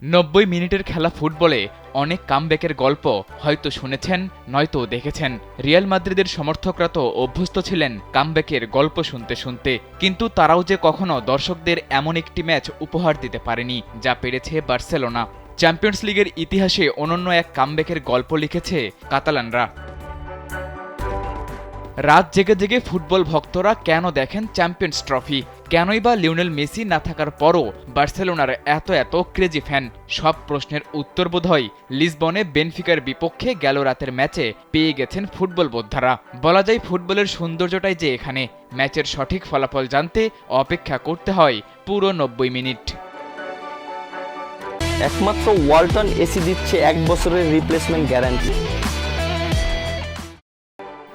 ৯০ মিনিটের খেলা ফুটবলে অনেক কামব্যাকের গল্প হয়তো শুনেছেন নয়তো দেখেছেন। রিয়াল মাদ্রিদের সমর্থকরা তো অভ্যস্ত ছিলেন কামব্যাকের গল্প শুনতে শুনতে, কিন্তু তারাও যে কখনো দর্শকদের এমন একটি ম্যাচ উপহার দিতে পারেনি যা পেরেছে বার্সেলোনা। চ্যাম্পিয়ন্স লিগের ইতিহাসে অনন্য এক কামব্যাকের গল্প লিখেছে কাতালানরা। রাত জেগে জেগে ফুটবল ভক্তরা কেন দেখেন চ্যাম্পিয়ন্স ট্রফি? কেনই বা লিওনেল মেসি না থাকার পরও বার্সেলোনার এত ক্রেজি ফ্যান? সব প্রশ্নের উত্তর বোধহয় লিসবনে বেনফিকার বিপক্ষে গেল রাতের ম্যাচে পেয়ে গেছেন ফুটবল বোদ্ধারা। বলা যায় ফুটবলের সৌন্দর্যটাই যে এখানে। ম্যাচের সঠিক ফলাফল জানতে অপেক্ষা করতে হয় পুরো ৯০ মিনিট। একমাত্র ওয়ালটন এসি দিচ্ছে ১ বছরের রিপ্লেসমেন্ট গ্যারান্টি।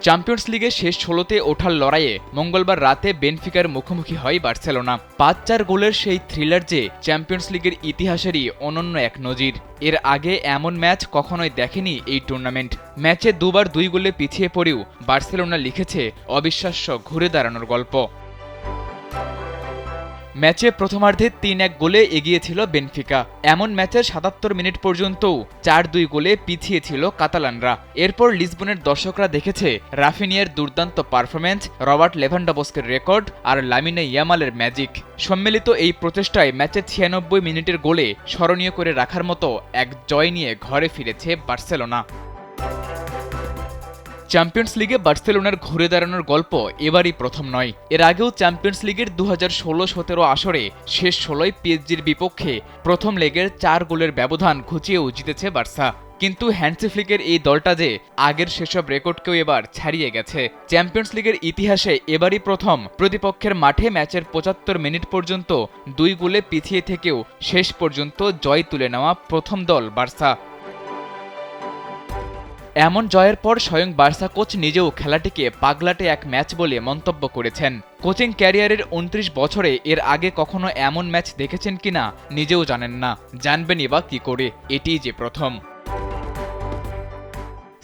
চ্যাম্পিয়ন্স লিগের শেষ ১৬তে ওঠার লড়াইয়ে মঙ্গলবার রাতে বেনফিকার মুখোমুখি হয় বার্সেলোনা। ৫-৪ গোলের সেই থ্রিলার যে চ্যাম্পিয়ন্স লিগের ইতিহাসেরই অনন্য এক নজির। এর আগে এমন ম্যাচ কখনোই দেখেনি এই টুর্নামেন্ট। ম্যাচে দুবার ২ গোলে পিছিয়ে পড়েও বার্সেলোনা লিখেছে অবিশ্বাস্য ঘুরে দাঁড়ানোর গল্প। ম্যাচে প্রথমার্ধে ৩-১ গোলে এগিয়েছিল বেনফিকা। এমন ম্যাচের ৭৭ মিনিট পর্যন্তও ৪-২ গোলে পিছিয়ে ছিল কাতালানরা। এরপর লিসবনের দর্শকরা দেখেছে রাফিনিয়ার দুর্দান্ত পারফরম্যান্স, রবার্ট লেভানডোভস্কির রেকর্ড আর লামিনে ইয়ামালের ম্যাজিক। সম্মিলিত এই প্রচেষ্টায় ম্যাচের ৯৬ মিনিটের গোলে স্মরণীয় করে রাখার মতো এক জয় নিয়ে ঘরে ফিরেছে বার্সেলোনা। চ্যাম্পিয়ন্স লিগে বার্সেলোনার ঘুরে দাঁড়ানোর গল্প এবারই প্রথম নয়। এর আগেও চ্যাম্পিয়ন্স লিগের ২০১৬-১৭ আসরে শেষ ১৬য় পিএসজির বিপক্ষে প্রথম লেগের ৪ গোলের ব্যবধান ঘুচিয়েও জিতেছে বার্সা। কিন্তু হ্যান্সি ফ্লিকের এই দলটা যে আগের সেসব রেকর্ডকেও এবার ছাড়িয়ে গেছে। চ্যাম্পিয়ন্স লিগের ইতিহাসে এবারই প্রথম প্রতিপক্ষের মাঠে ম্যাচের ৭৫ মিনিট পর্যন্ত ২ গোলে পিছিয়ে থেকেও শেষ পর্যন্ত জয় তুলে নেওয়া প্রথম দল বার্সা। এমন জয়ের পর স্বয়ং বার্সা কোচ নিজেও খেলাটিকে পাগলাটে এক ম্যাচ বলে মন্তব্য করেছেন। কোচিং ক্যারিয়ারের ২৯ বছরে এর আগে কখনো এমন ম্যাচ দেখেছেন কিনা নিজেও জানেন না, জানবেনই বা কি করে, এটিই যে প্রথম।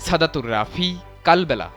সাদাতুর রাফি, কালবেলা।